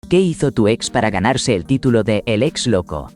¿Qué hizo tu ex para ganarse el título de El ex loco?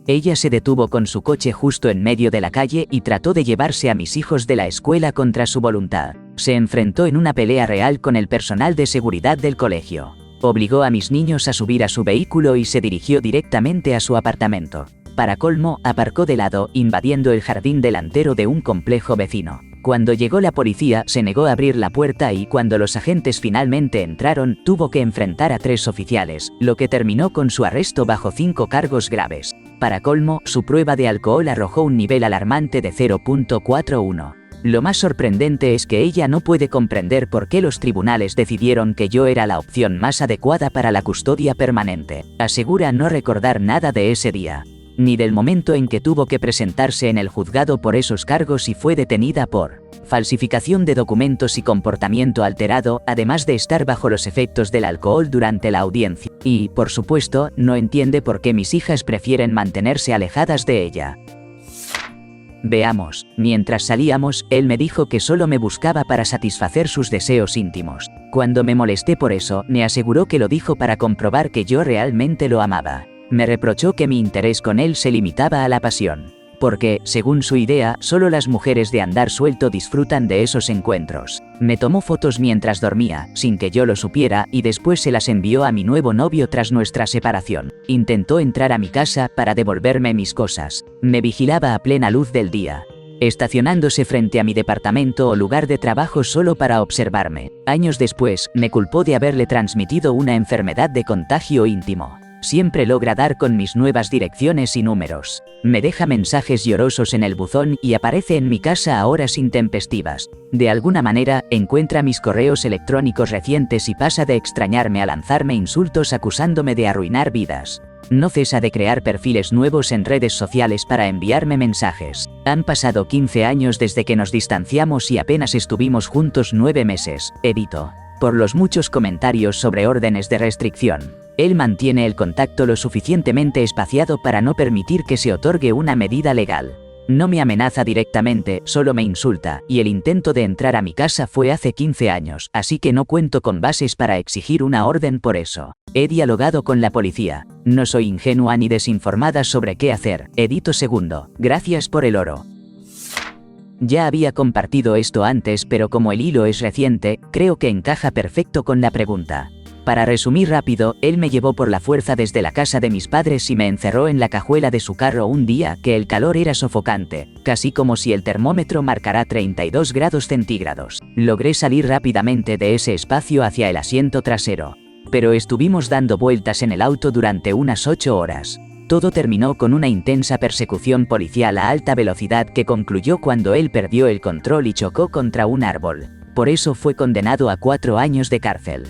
Ella se detuvo con su coche justo en medio de la calle y trató de llevarse a mis hijos de la escuela contra su voluntad. Se enfrentó en una pelea real con el personal de seguridad del colegio. Obligó a mis niños a subir a su vehículo y se dirigió directamente a su apartamento. Para colmo, aparcó de lado, invadiendo el jardín delantero de un complejo vecino. Cuando llegó la policía, se negó a abrir la puerta y cuando los agentes finalmente entraron, tuvo que enfrentar a 3 oficiales, lo que terminó con su arresto bajo 5 cargos graves. Para colmo, su prueba de alcohol arrojó un nivel alarmante de 0.41. Lo más sorprendente es que ella no puede comprender por qué los tribunales decidieron que yo era la opción más adecuada para la custodia permanente. Asegura no recordar nada de ese día, ni del momento en que tuvo que presentarse en el juzgado por esos cargos y fue detenida por falsificación de documentos y comportamiento alterado, además de estar bajo los efectos del alcohol durante la audiencia. Y, por supuesto, no entiende por qué mis hijas prefieren mantenerse alejadas de ella. Veamos, mientras salíamos, él me dijo que solo me buscaba para satisfacer sus deseos íntimos. Cuando me molesté por eso, me aseguró que lo dijo para comprobar que yo realmente lo amaba. Me reprochó que mi interés con él se limitaba a la pasión. Porque, según su idea, solo las mujeres de andar suelto disfrutan de esos encuentros. Me tomó fotos mientras dormía, sin que yo lo supiera, y después se las envió a mi nuevo novio tras nuestra separación. Intentó entrar a mi casa para devolverme mis cosas. Me vigilaba a plena luz del día, estacionándose frente a mi departamento o lugar de trabajo solo para observarme. Años después, me culpó de haberle transmitido una enfermedad de contagio íntimo. Siempre logra dar con mis nuevas direcciones y números. Me deja mensajes llorosos en el buzón y aparece en mi casa a horas intempestivas. De alguna manera, encuentra mis correos electrónicos recientes y pasa de extrañarme a lanzarme insultos acusándome de arruinar vidas. No cesa de crear perfiles nuevos en redes sociales para enviarme mensajes. Han pasado 15 años desde que nos distanciamos y apenas estuvimos juntos 9 meses. Edito. Por los muchos comentarios sobre órdenes de restricción. Él mantiene el contacto lo suficientemente espaciado para no permitir que se otorgue una medida legal. No me amenaza directamente, solo me insulta, y el intento de entrar a mi casa fue hace 15 años, así que no cuento con bases para exigir una orden por eso. He dialogado con la policía. No soy ingenua ni desinformada sobre qué hacer. Edito segundo. Gracias por el oro. Ya había compartido esto antes, pero como el hilo es reciente, creo que encaja perfecto con la pregunta. Para resumir rápido, él me llevó por la fuerza desde la casa de mis padres y me encerró en la cajuela de su carro un día que el calor era sofocante, casi como si el termómetro marcara 32 grados centígrados. Logré salir rápidamente de ese espacio hacia el asiento trasero. Pero estuvimos dando vueltas en el auto durante unas 8 horas. Todo terminó con una intensa persecución policial a alta velocidad que concluyó cuando él perdió el control y chocó contra un árbol. Por eso fue condenado a 4 años de cárcel.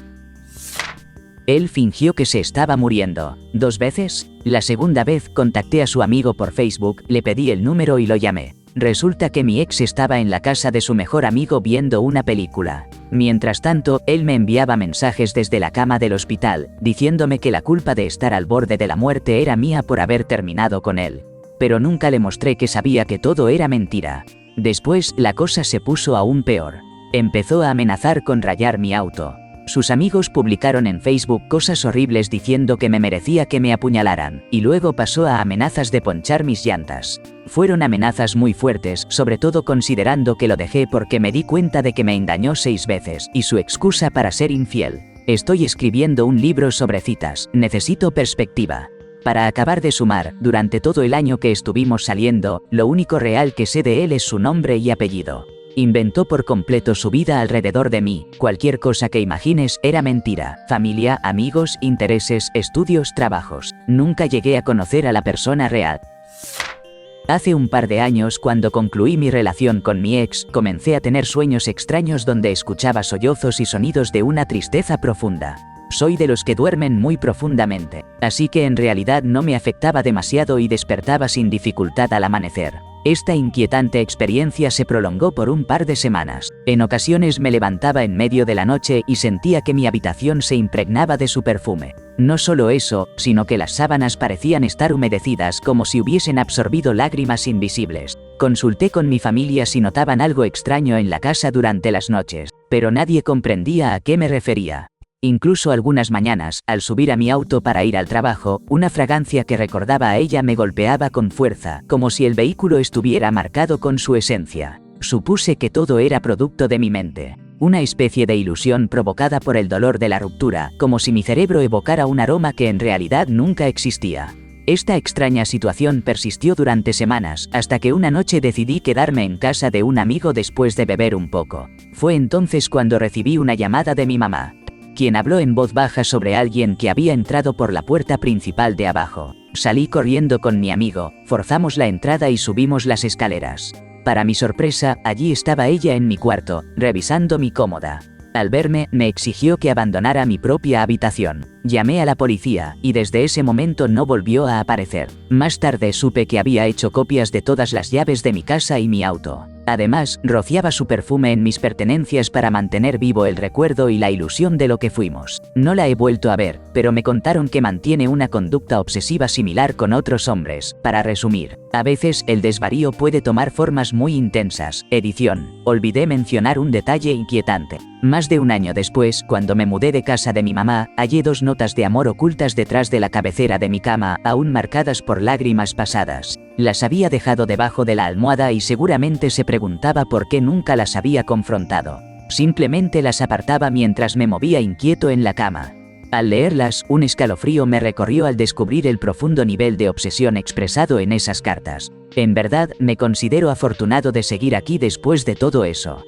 Él fingió que se estaba muriendo. 2 veces. La segunda vez contacté a su amigo por Facebook, le pedí el número y lo llamé. Resulta que mi ex estaba en la casa de su mejor amigo viendo una película. Mientras tanto, él me enviaba mensajes desde la cama del hospital, diciéndome que la culpa de estar al borde de la muerte era mía por haber terminado con él. Pero nunca le mostré que sabía que todo era mentira. Después, la cosa se puso aún peor. Empezó a amenazar con rayar mi auto. Sus amigos publicaron en Facebook cosas horribles diciendo que me merecía que me apuñalaran, y luego pasó a amenazas de ponchar mis llantas. Fueron amenazas muy fuertes, sobre todo considerando que lo dejé porque me di cuenta de que me engañó 6 veces, y su excusa para ser infiel. Estoy escribiendo un libro sobre citas, necesito perspectiva. Para acabar de sumar, durante todo el año que estuvimos saliendo, lo único real que sé de él es su nombre y apellido. Inventó por completo su vida alrededor de mí, cualquier cosa que imagines era mentira, familia, amigos, intereses, estudios, trabajos. Nunca llegué a conocer a la persona real. Hace un par de años, cuando concluí mi relación con mi ex, comencé a tener sueños extraños donde escuchaba sollozos y sonidos de una tristeza profunda. Soy de los que duermen muy profundamente, así que en realidad no me afectaba demasiado y despertaba sin dificultad al amanecer. Esta inquietante experiencia se prolongó por un par de semanas. En ocasiones me levantaba en medio de la noche y sentía que mi habitación se impregnaba de su perfume. No solo eso, sino que las sábanas parecían estar humedecidas como si hubiesen absorbido lágrimas invisibles. Consulté con mi familia si notaban algo extraño en la casa durante las noches, pero nadie comprendía a qué me refería. Incluso algunas mañanas, al subir a mi auto para ir al trabajo, una fragancia que recordaba a ella me golpeaba con fuerza, como si el vehículo estuviera marcado con su esencia. Supuse que todo era producto de mi mente. Una especie de ilusión provocada por el dolor de la ruptura, como si mi cerebro evocara un aroma que en realidad nunca existía. Esta extraña situación persistió durante semanas, hasta que una noche decidí quedarme en casa de un amigo después de beber un poco. Fue entonces cuando recibí una llamada de mi mamá, quien habló en voz baja sobre alguien que había entrado por la puerta principal de abajo. Salí corriendo con mi amigo, forzamos la entrada y subimos las escaleras. Para mi sorpresa, allí estaba ella en mi cuarto, revisando mi cómoda. Al verme, me exigió que abandonara mi propia habitación. Llamé a la policía, y desde ese momento no volvió a aparecer. Más tarde supe que había hecho copias de todas las llaves de mi casa y mi auto. Además, rociaba su perfume en mis pertenencias para mantener vivo el recuerdo y la ilusión de lo que fuimos. No la he vuelto a ver, pero me contaron que mantiene una conducta obsesiva similar con otros hombres. Para resumir, a veces el desvarío puede tomar formas muy intensas. Edición. Olvidé mencionar un detalle inquietante. Más de un año después, cuando me mudé de casa de mi mamá, hallé 2 notas de amor ocultas detrás de la cabecera de mi cama, aún marcadas por lágrimas pasadas. Las había dejado debajo de la almohada y seguramente se preguntaba por qué nunca las había confrontado. Simplemente las apartaba mientras me movía inquieto en la cama. Al leerlas, un escalofrío me recorrió al descubrir el profundo nivel de obsesión expresado en esas cartas. En verdad, me considero afortunado de seguir aquí después de todo eso.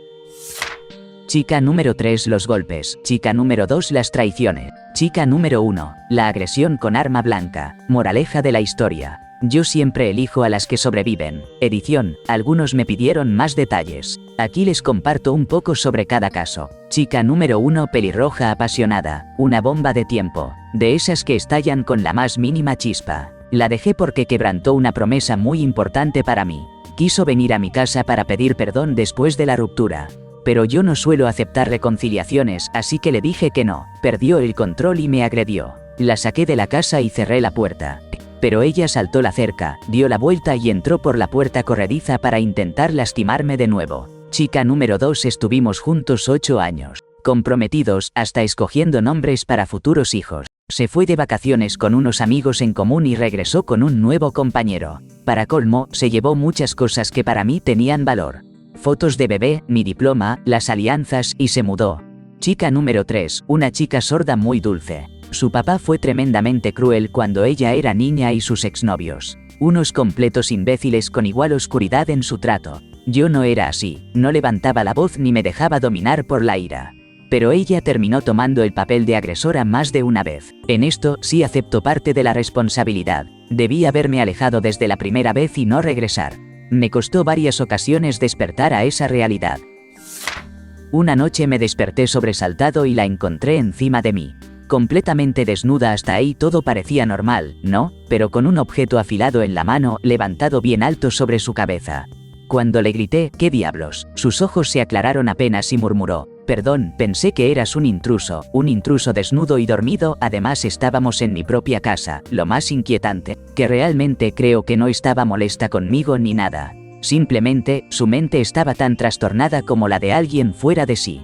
Chica número 3, los golpes. Chica número 2, las traiciones. Chica número 1, la agresión con arma blanca. Moraleja de la historia. Yo siempre elijo a las que sobreviven. Edición. Algunos me pidieron más detalles. Aquí les comparto un poco sobre cada caso. Chica número 1, pelirroja apasionada. Una bomba de tiempo. De esas que estallan con la más mínima chispa. La dejé porque quebrantó una promesa muy importante para mí. Quiso venir a mi casa para pedir perdón después de la ruptura. Pero yo no suelo aceptar reconciliaciones, así que le dije que no. Perdió el control y me agredió. La saqué de la casa y cerré la puerta. Pero ella saltó la cerca, dio la vuelta y entró por la puerta corrediza para intentar lastimarme de nuevo. Chica número 2, estuvimos juntos 8 años. Comprometidos, hasta escogiendo nombres para futuros hijos. Se fue de vacaciones con unos amigos en común y regresó con un nuevo compañero. Para colmo, se llevó muchas cosas que para mí tenían valor. Fotos de bebé, mi diploma, las alianzas y se mudó. Chica número 3, una chica sorda muy dulce. Su papá fue tremendamente cruel cuando ella era niña y sus exnovios. Unos completos imbéciles con igual oscuridad en su trato. Yo no era así, no levantaba la voz ni me dejaba dominar por la ira. Pero ella terminó tomando el papel de agresora más de una vez. En esto sí acepto parte de la responsabilidad. Debí haberme alejado desde la primera vez y no regresar. Me costó varias ocasiones despertar a esa realidad. Una noche me desperté sobresaltado y la encontré encima de mí. Completamente desnuda. Hasta ahí todo parecía normal, ¿no? Pero con un objeto afilado en la mano, levantado bien alto sobre su cabeza. Cuando le grité, ¿qué diablos? Sus ojos se aclararon apenas y murmuró, perdón, pensé que eras un intruso desnudo y dormido. Además estábamos en mi propia casa. Lo más inquietante, que realmente creo que no estaba molesta conmigo ni nada. Simplemente, su mente estaba tan trastornada como la de alguien fuera de sí.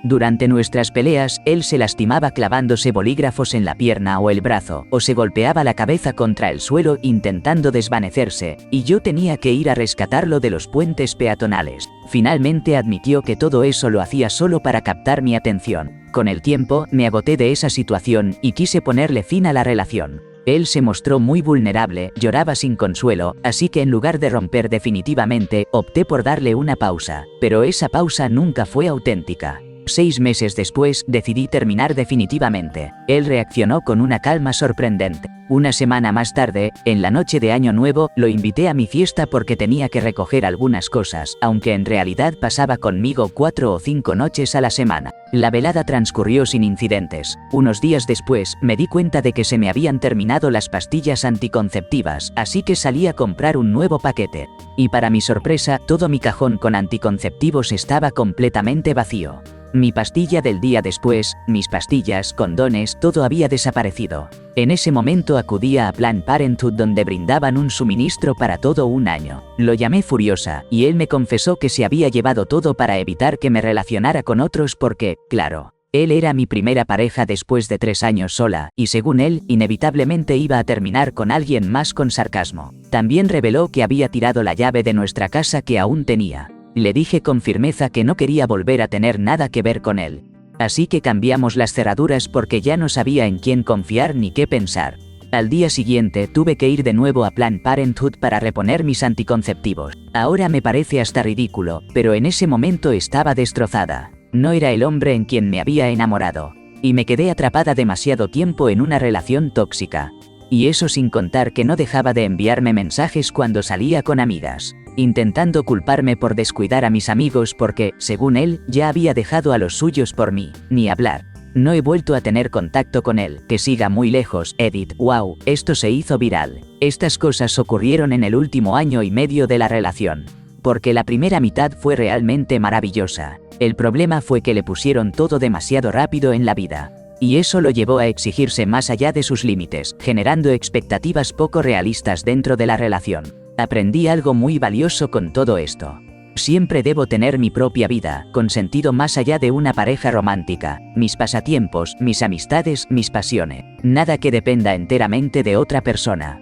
Durante nuestras peleas, él se lastimaba clavándose bolígrafos en la pierna o el brazo, o se golpeaba la cabeza contra el suelo intentando desvanecerse, y yo tenía que ir a rescatarlo de los puentes peatonales. Finalmente admitió que todo eso lo hacía solo para captar mi atención. Con el tiempo, me agoté de esa situación y quise ponerle fin a la relación. Él se mostró muy vulnerable, lloraba sin consuelo, así que en lugar de romper definitivamente, opté por darle una pausa. Pero esa pausa nunca fue auténtica. 6 meses después, decidí terminar definitivamente. Él reaccionó con una calma sorprendente. Una semana más tarde, en la noche de Año Nuevo, lo invité a mi fiesta porque tenía que recoger algunas cosas, aunque en realidad pasaba conmigo 4 o 5 noches a la semana. La velada transcurrió sin incidentes. Unos días después, me di cuenta de que se me habían terminado las pastillas anticonceptivas, así que salí a comprar un nuevo paquete. Y para mi sorpresa, todo mi cajón con anticonceptivos estaba completamente vacío. Mi pastilla del día después, mis pastillas, condones, todo había desaparecido. En ese momento acudía a Planned Parenthood donde brindaban un suministro para todo un año. Lo llamé furiosa, y él me confesó que se había llevado todo para evitar que me relacionara con otros porque, claro, Él era mi primera pareja después de 3 años sola, y según él, inevitablemente iba a terminar con alguien más con sarcasmo. También reveló que había tirado la llave de nuestra casa que aún tenía. Le dije con firmeza que no quería volver a tener nada que ver con él. Así que cambiamos las cerraduras porque ya no sabía en quién confiar ni qué pensar. Al día siguiente tuve que ir de nuevo a Planned Parenthood para reponer mis anticonceptivos. Ahora me parece hasta ridículo, pero en ese momento estaba destrozada. No era el hombre en quien me había enamorado. Y me quedé atrapada demasiado tiempo en una relación tóxica. Y eso sin contar que no dejaba de enviarme mensajes cuando salía con amigas, intentando culparme por descuidar a mis amigos porque, según él, ya había dejado a los suyos por mí. Ni hablar. No he vuelto a tener contacto con él. Que siga muy lejos, Edith. Wow, esto se hizo viral. Estas cosas ocurrieron en el último año y medio de la relación. Porque la primera mitad fue realmente maravillosa. El problema fue que le pusieron todo demasiado rápido en la vida. Y eso lo llevó a exigirse más allá de sus límites, generando expectativas poco realistas dentro de la relación. Aprendí algo muy valioso con todo esto. Siempre debo tener mi propia vida, con sentido más allá de una pareja romántica, mis pasatiempos, mis amistades, mis pasiones. Nada que dependa enteramente de otra persona.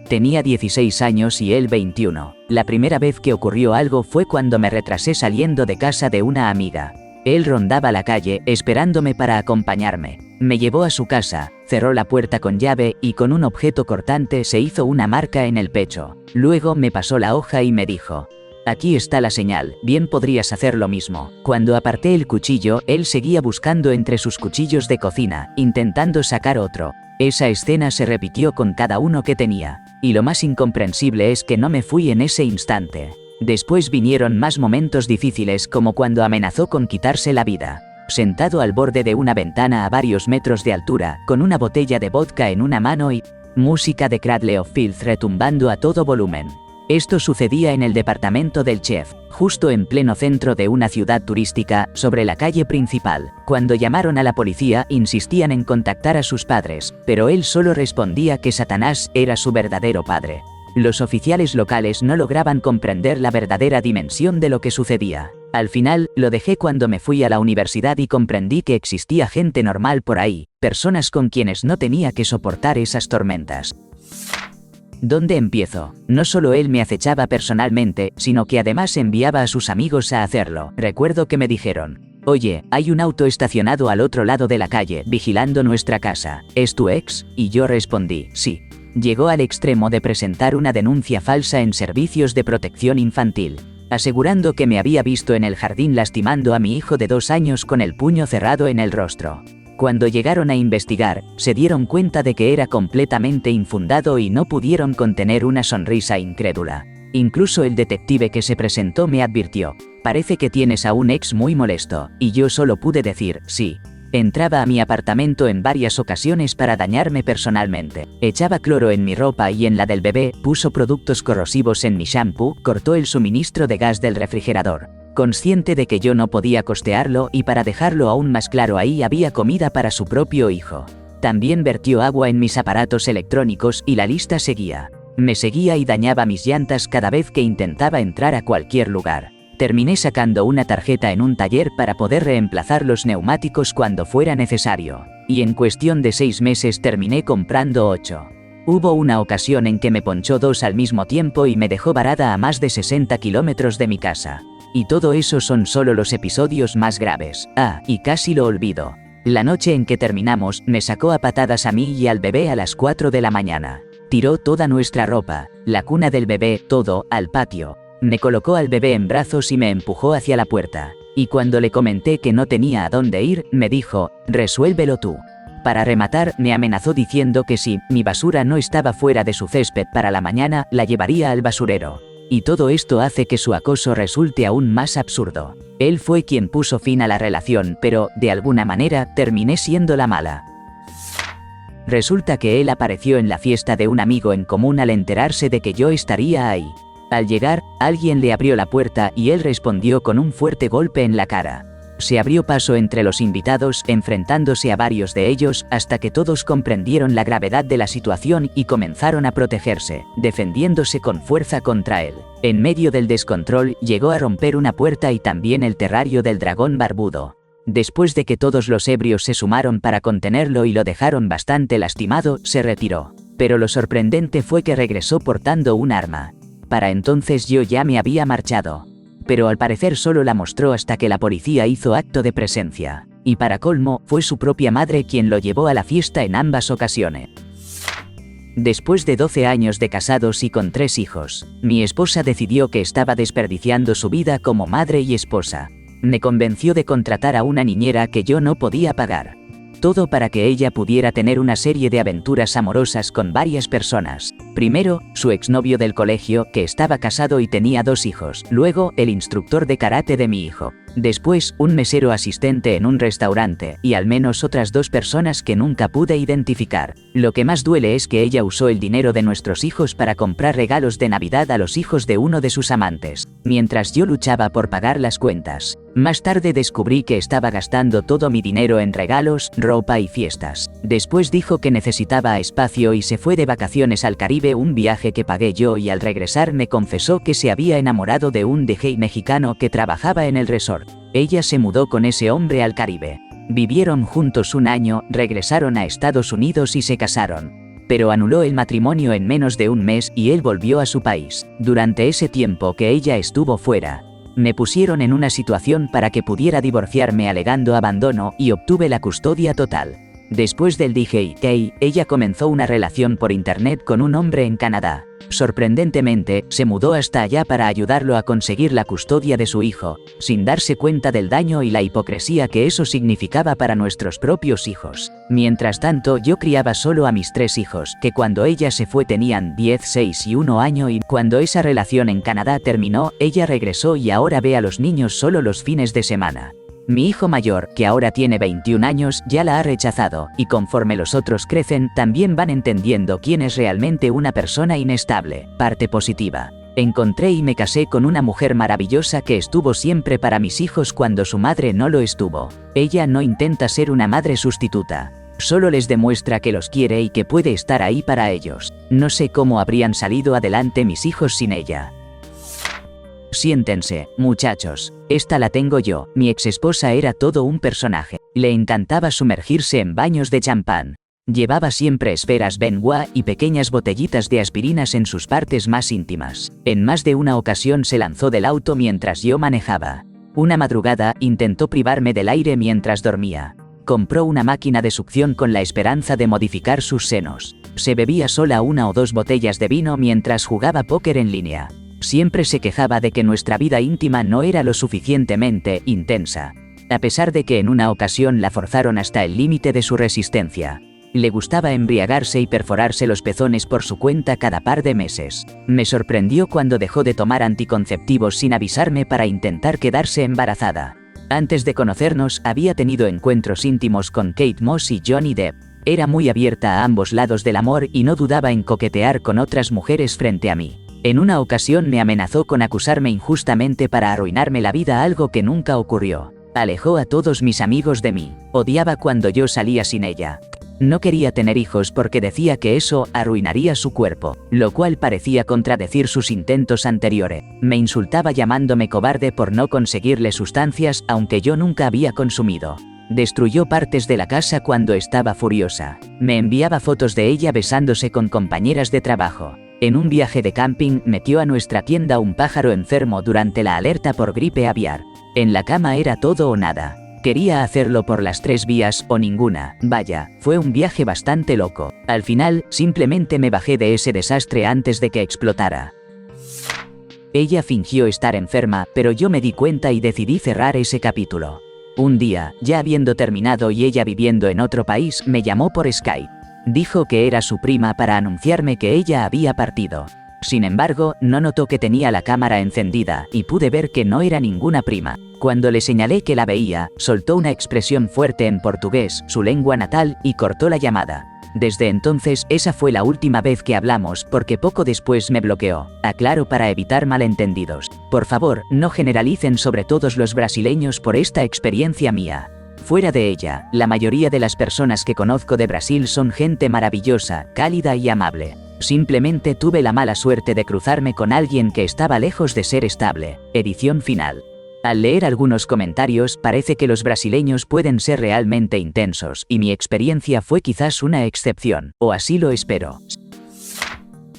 Tenía 16 años y él 21. La primera vez que ocurrió algo fue cuando me retrasé saliendo de casa de una amiga. Él rondaba la calle, esperándome para acompañarme. Me llevó a su casa, cerró la puerta con llave y con un objeto cortante se hizo una marca en el pecho. Luego me pasó la hoja y me dijo: aquí está la señal, bien podrías hacer lo mismo. Cuando aparté el cuchillo, él seguía buscando entre sus cuchillos de cocina, intentando sacar otro. Esa escena se repitió con cada uno que tenía. Y lo más incomprensible es que no me fui en ese instante. Después vinieron más momentos difíciles, como cuando amenazó con quitarse la vida. Sentado al borde de una ventana a varios metros de altura, con una botella de vodka en una mano y música de Cradle of Filth retumbando a todo volumen. Esto sucedía en el departamento del chef, justo en pleno centro de una ciudad turística, sobre la calle principal. Cuando llamaron a la policía, insistían en contactar a sus padres, pero él solo respondía que Satanás era su verdadero padre. Los oficiales locales no lograban comprender la verdadera dimensión de lo que sucedía. Al final, lo dejé cuando me fui a la universidad y comprendí que existía gente normal por ahí, personas con quienes no tenía que soportar esas tormentas. ¿Dónde empiezo? No solo él me acechaba personalmente, sino que además enviaba a sus amigos a hacerlo. Recuerdo que me dijeron: oye, hay un auto estacionado al otro lado de la calle, vigilando nuestra casa. ¿Es tu ex? Y yo respondí: sí. Llegó al extremo de presentar una denuncia falsa en servicios de protección infantil, asegurando que me había visto en el jardín lastimando a mi hijo de 2 años con el puño cerrado en el rostro. Cuando llegaron a investigar, se dieron cuenta de que era completamente infundado y no pudieron contener una sonrisa incrédula. Incluso el detective que se presentó me advirtió: parece que tienes a un ex muy molesto, y yo solo pude decir: sí. Entraba a mi apartamento en varias ocasiones para dañarme personalmente. Echaba cloro en mi ropa y en la del bebé, puso productos corrosivos en mi shampoo, cortó el suministro de gas del refrigerador. Consciente de que yo no podía costearlo y para dejarlo aún más claro, ahí había comida para su propio hijo. También vertió agua en mis aparatos electrónicos y la lista seguía. Me seguía y dañaba mis llantas cada vez que intentaba entrar a cualquier lugar. Terminé sacando una tarjeta en un taller para poder reemplazar los neumáticos cuando fuera necesario. Y en cuestión de 6 meses terminé comprando 8. Hubo una ocasión en que me ponchó 2 al mismo tiempo y me dejó varada a más de 60 kilómetros de mi casa. Y todo eso son solo los episodios más graves. Ah, y casi lo olvido. La noche en que terminamos, me sacó a patadas a mí y al bebé a las 4 de la mañana. Tiró toda nuestra ropa, la cuna del bebé, todo, al patio. Me colocó al bebé en brazos y me empujó hacia la puerta. Y cuando le comenté que no tenía a dónde ir, me dijo: resuélvelo tú. Para rematar, me amenazó diciendo que si mi basura no estaba fuera de su césped para la mañana, la llevaría al basurero. Y todo esto hace que su acoso resulte aún más absurdo. Él fue quien puso fin a la relación, pero, de alguna manera, terminé siendo la mala. Resulta que él apareció en la fiesta de un amigo en común al enterarse de que yo estaría ahí. Al llegar, alguien le abrió la puerta y él respondió con un fuerte golpe en la cara. Se abrió paso entre los invitados, enfrentándose a varios de ellos, hasta que todos comprendieron la gravedad de la situación y comenzaron a protegerse, defendiéndose con fuerza contra él. En medio del descontrol, llegó a romper una puerta y también el terrario del dragón barbudo. Después de que todos los ebrios se sumaron para contenerlo y lo dejaron bastante lastimado, se retiró. Pero lo sorprendente fue que regresó portando un arma. Para entonces yo ya me había marchado. Pero al parecer solo la mostró hasta que la policía hizo acto de presencia. Y para colmo, fue su propia madre quien lo llevó a la fiesta en ambas ocasiones. Después de 12 años de casados y con 3 hijos, mi esposa decidió que estaba desperdiciando su vida como madre y esposa. Me convenció de contratar a una niñera que yo no podía pagar. Todo para que ella pudiera tener una serie de aventuras amorosas con varias personas. Primero, su exnovio del colegio, que estaba casado y tenía 2 hijos. Luego, el instructor de karate de mi hijo. Después, un mesero asistente en un restaurante, y al menos otras 2 personas que nunca pude identificar. Lo que más duele es que ella usó el dinero de nuestros hijos para comprar regalos de Navidad a los hijos de uno de sus amantes, mientras yo luchaba por pagar las cuentas. Más tarde descubrí que estaba gastando todo mi dinero en regalos, ropa y fiestas. Después dijo que necesitaba espacio y se fue de vacaciones al Caribe, un viaje que pagué yo, y al regresar me confesó que se había enamorado de un DJ mexicano que trabajaba en el resort. Ella se mudó con ese hombre al Caribe. Vivieron juntos un año, regresaron a Estados Unidos y se casaron. Pero anuló el matrimonio en menos de un mes y él volvió a su país. Durante ese tiempo que ella estuvo fuera, me pusieron en una situación para que pudiera divorciarme alegando abandono y obtuve la custodia total. Después del DJ, ella comenzó una relación por internet con un hombre en Canadá. Sorprendentemente, se mudó hasta allá para ayudarlo a conseguir la custodia de su hijo, sin darse cuenta del daño y la hipocresía que eso significaba para nuestros propios hijos. Mientras tanto, yo criaba solo a mis 3 hijos, que cuando ella se fue tenían 10, 6 y 1 año, y cuando esa relación en Canadá terminó, ella regresó y ahora ve a los niños solo los fines de semana. Mi hijo mayor, que ahora tiene 21 años, ya la ha rechazado, y conforme los otros crecen, también van entendiendo quién es realmente una persona inestable. Parte positiva. Encontré y me casé con una mujer maravillosa que estuvo siempre para mis hijos cuando su madre no lo estuvo. Ella no intenta ser una madre sustituta. Solo les demuestra que los quiere y que puede estar ahí para ellos. No sé cómo habrían salido adelante mis hijos sin ella. Siéntense, muchachos. Esta la tengo yo. Mi exesposa era todo un personaje. Le encantaba sumergirse en baños de champán. Llevaba siempre esferas Benoit y pequeñas botellitas de aspirinas en sus partes más íntimas. En más de una ocasión se lanzó del auto mientras yo manejaba. Una madrugada, intentó privarme del aire mientras dormía. Compró una máquina de succión con la esperanza de modificar sus senos. Se bebía sola 1 o 2 botellas de vino mientras jugaba póker en línea. Siempre se quejaba de que nuestra vida íntima no era lo suficientemente intensa. A pesar de que en una ocasión la forzaron hasta el límite de su resistencia. Le gustaba embriagarse y perforarse los pezones por su cuenta cada par de meses. Me sorprendió cuando dejó de tomar anticonceptivos sin avisarme para intentar quedarse embarazada. Antes de conocernos, había tenido encuentros íntimos con Kate Moss y Johnny Depp. Era muy abierta a ambos lados del amor y no dudaba en coquetear con otras mujeres frente a mí. En una ocasión me amenazó con acusarme injustamente para arruinarme la vida, algo que nunca ocurrió. Alejó a todos mis amigos de mí. Odiaba cuando yo salía sin ella. No quería tener hijos porque decía que eso arruinaría su cuerpo, lo cual parecía contradecir sus intentos anteriores. Me insultaba llamándome cobarde por no conseguirle sustancias, aunque yo nunca había consumido. Destruyó partes de la casa cuando estaba furiosa. Me enviaba fotos de ella besándose con compañeras de trabajo. En un viaje de camping, metió a nuestra tienda un pájaro enfermo durante la alerta por gripe aviar. En la cama era todo o nada. Quería hacerlo por las 3 vías o ninguna. Vaya, fue un viaje bastante loco. Al final, simplemente me bajé de ese desastre antes de que explotara. Ella fingió estar enferma, pero yo me di cuenta y decidí cerrar ese capítulo. Un día, ya habiendo terminado y ella viviendo en otro país, me llamó por Skype. Dijo que era su prima para anunciarme que ella había partido. Sin embargo, no notó que tenía la cámara encendida y pude ver que no era ninguna prima. Cuando le señalé que la veía, soltó una expresión fuerte en portugués, su lengua natal, y cortó la llamada. Desde entonces, esa fue la última vez que hablamos porque poco después me bloqueó. Aclaro para evitar malentendidos. Por favor, no generalicen sobre todos los brasileños por esta experiencia mía. Fuera de ella, la mayoría de las personas que conozco de Brasil son gente maravillosa, cálida y amable. Simplemente tuve la mala suerte de cruzarme con alguien que estaba lejos de ser estable. Edición final. Al leer algunos comentarios parece que los brasileños pueden ser realmente intensos, y mi experiencia fue quizás una excepción, o así lo espero.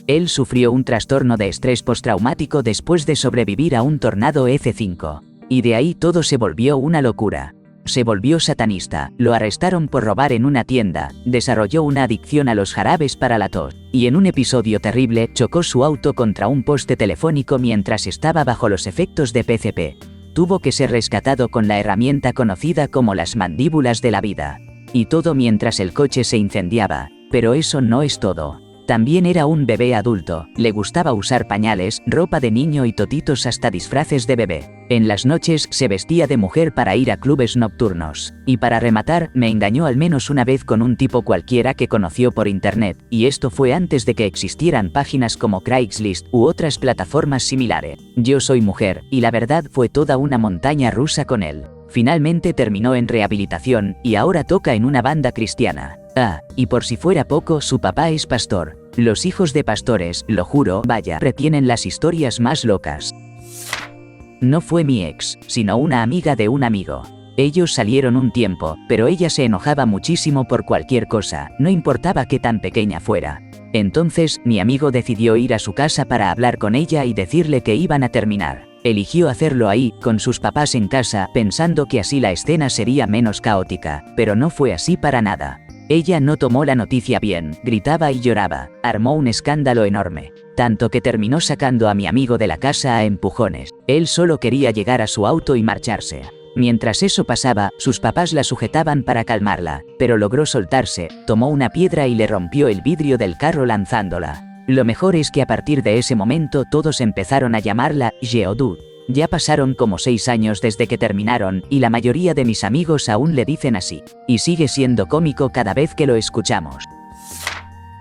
Él sufrió un trastorno de estrés postraumático después de sobrevivir a un tornado F5. Y de ahí todo se volvió una locura. Se volvió satanista, lo arrestaron por robar en una tienda, desarrolló una adicción a los jarabes para la tos, y en un episodio terrible chocó su auto contra un poste telefónico mientras estaba bajo los efectos de PCP. Tuvo que ser rescatado con la herramienta conocida como las mandíbulas de la vida. Y todo mientras el coche se incendiaba. Pero eso no es todo. También era un bebé adulto, le gustaba usar pañales, ropa de niño y totitos hasta disfraces de bebé. En las noches se vestía de mujer para ir a clubes nocturnos. Y para rematar, me engañó al menos una vez con un tipo cualquiera que conoció por internet, y esto fue antes de que existieran páginas como Craigslist u otras plataformas similares. Yo soy mujer, y la verdad fue toda una montaña rusa con él. Finalmente terminó en rehabilitación, y ahora toca en una banda cristiana. Ah, y por si fuera poco, su papá es pastor. Los hijos de pastores, lo juro, vaya, retienen las historias más locas. No fue mi ex, sino una amiga de un amigo. Ellos salieron un tiempo, pero ella se enojaba muchísimo por cualquier cosa, no importaba qué tan pequeña fuera. Entonces, mi amigo decidió ir a su casa para hablar con ella y decirle que iban a terminar. Eligió hacerlo ahí, con sus papás en casa, pensando que así la escena sería menos caótica, pero no fue así para nada. Ella no tomó la noticia bien, gritaba y lloraba, armó un escándalo enorme, tanto que terminó sacando a mi amigo de la casa a empujones. Él solo quería llegar a su auto y marcharse. Mientras eso pasaba, sus papás la sujetaban para calmarla, pero logró soltarse, tomó una piedra y le rompió el vidrio del carro lanzándola. Lo mejor es que a partir de ese momento todos empezaron a llamarla Geodude. Ya pasaron como 6 años desde que terminaron, y la mayoría de mis amigos aún le dicen así. Y sigue siendo cómico cada vez que lo escuchamos.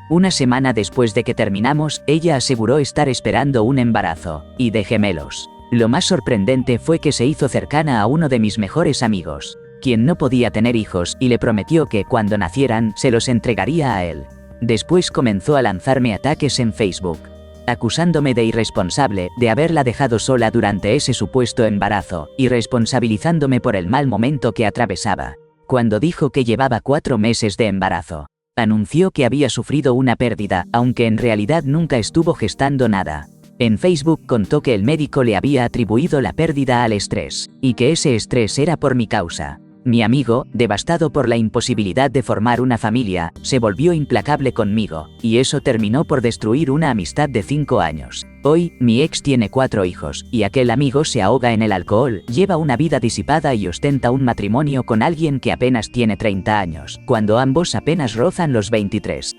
Una semana después de que terminamos, ella aseguró estar esperando un embarazo, y de gemelos. Lo más sorprendente fue que se hizo cercana a uno de mis mejores amigos, quien no podía tener hijos, y le prometió que, cuando nacieran, se los entregaría a él. Después comenzó a lanzarme ataques en Facebook, acusándome de irresponsable, de haberla dejado sola durante ese supuesto embarazo, y responsabilizándome por el mal momento que atravesaba. Cuando dijo que llevaba 4 meses de embarazo, anunció que había sufrido una pérdida, aunque en realidad nunca estuvo gestando nada. En Facebook contó que el médico le había atribuido la pérdida al estrés, y que ese estrés era por mi causa. Mi amigo, devastado por la imposibilidad de formar una familia, se volvió implacable conmigo, y eso terminó por destruir una amistad de 5 años. Hoy, mi ex tiene 4 hijos, y aquel amigo se ahoga en el alcohol, lleva una vida disipada y ostenta un matrimonio con alguien que apenas tiene 30 años, cuando ambos apenas rozan los 23.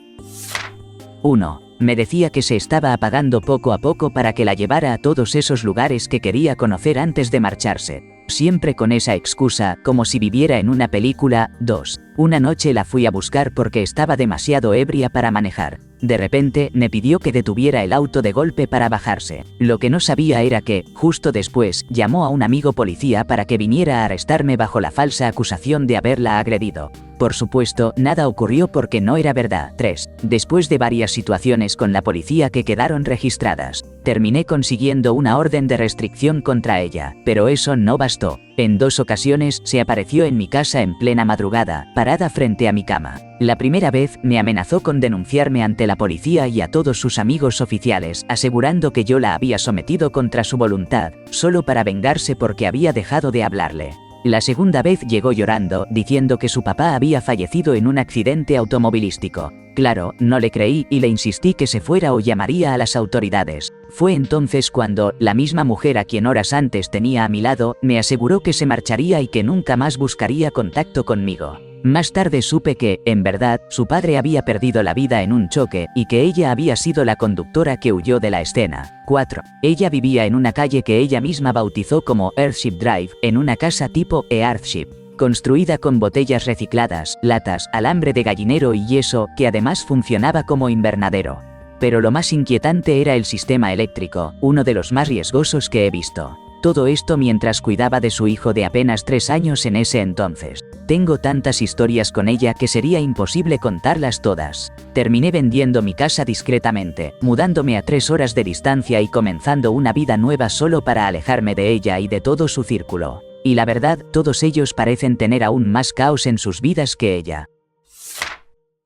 1. Me decía que se estaba apagando poco a poco para que la llevara a todos esos lugares que quería conocer antes de marcharse. Siempre con esa excusa, como si viviera en una película. 2. Una noche la fui a buscar porque estaba demasiado ebria para manejar. De repente, me pidió que detuviera el auto de golpe para bajarse. Lo que no sabía era que, justo después, llamó a un amigo policía para que viniera a arrestarme bajo la falsa acusación de haberla agredido. Por supuesto, nada ocurrió porque no era verdad. 3. Después de varias situaciones con la policía que quedaron registradas, terminé consiguiendo una orden de restricción contra ella, pero eso no bastó. En 2 ocasiones se apareció en mi casa en plena madrugada, parada frente a mi cama. La primera vez me amenazó con denunciarme ante la policía y a todos sus amigos oficiales, asegurando que yo la había sometido contra su voluntad, solo para vengarse porque había dejado de hablarle. La segunda vez llegó llorando, diciendo que su papá había fallecido en un accidente automovilístico. Claro, no le creí y le insistí que se fuera o llamaría a las autoridades. Fue entonces cuando, la misma mujer a quien horas antes tenía a mi lado, me aseguró que se marcharía y que nunca más buscaría contacto conmigo. Más tarde supe que, en verdad, su padre había perdido la vida en un choque, y que ella había sido la conductora que huyó de la escena. 4. Ella vivía en una calle que ella misma bautizó como Earthship Drive, en una casa tipo Earthship, construida con botellas recicladas, latas, alambre de gallinero y yeso, que además funcionaba como invernadero. Pero lo más inquietante era el sistema eléctrico, uno de los más riesgosos que he visto. Todo esto mientras cuidaba de su hijo de apenas 3 años en ese entonces. Tengo tantas historias con ella que sería imposible contarlas todas. Terminé vendiendo mi casa discretamente, mudándome a 3 horas de distancia y comenzando una vida nueva solo para alejarme de ella y de todo su círculo. Y la verdad, todos ellos parecen tener aún más caos en sus vidas que ella.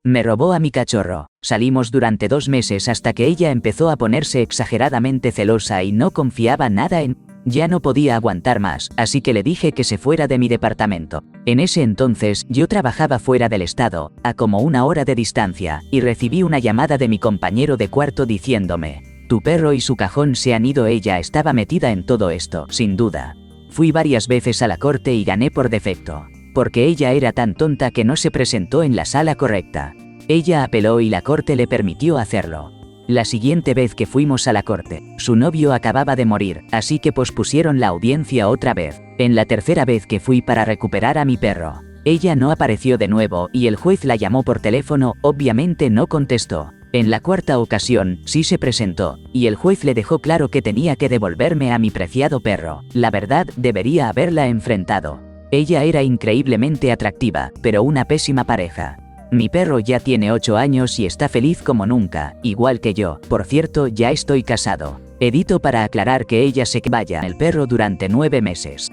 Me robó a mi cachorro. Salimos durante 2 meses hasta que ella empezó a ponerse exageradamente celosa y no confiaba nada en... Ya no podía aguantar más, así que le dije que se fuera de mi departamento. En ese entonces, yo trabajaba fuera del estado, a como 1 hora de distancia, y recibí una llamada de mi compañero de cuarto diciéndome: tu perro y su cajón se han ido. Ella estaba metida en todo esto, sin duda. Fui varias veces a la corte y gané por defecto, porque ella era tan tonta que no se presentó en la sala correcta. Ella apeló y la corte le permitió hacerlo. La siguiente vez que fuimos a la corte, su novio acababa de morir, así que pospusieron la audiencia otra vez. En la tercera vez que fui para recuperar a mi perro, ella no apareció de nuevo y el juez la llamó por teléfono, obviamente no contestó. En la cuarta ocasión, sí se presentó, y el juez le dejó claro que tenía que devolverme a mi preciado perro. La verdad, debería haberla enfrentado. Ella era increíblemente atractiva, pero una pésima pareja. Mi perro ya tiene 8 años y está feliz como nunca, igual que yo. Por cierto, ya estoy casado. Edito para aclarar que ella se vaya el perro durante 9 meses.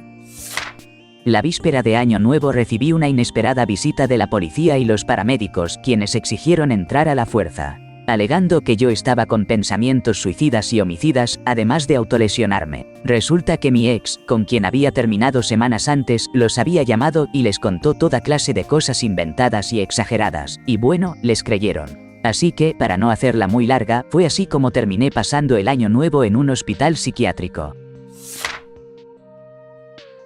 La víspera de Año Nuevo recibí una inesperada visita de la policía y los paramédicos, quienes exigieron entrar a la fuerza, alegando que yo estaba con pensamientos suicidas y homicidas, además de autolesionarme. Resulta que mi ex, con quien había terminado semanas antes, los había llamado y les contó toda clase de cosas inventadas y exageradas, y bueno, les creyeron. Así que, para no hacerla muy larga, fue así como terminé pasando el Año Nuevo en un hospital psiquiátrico.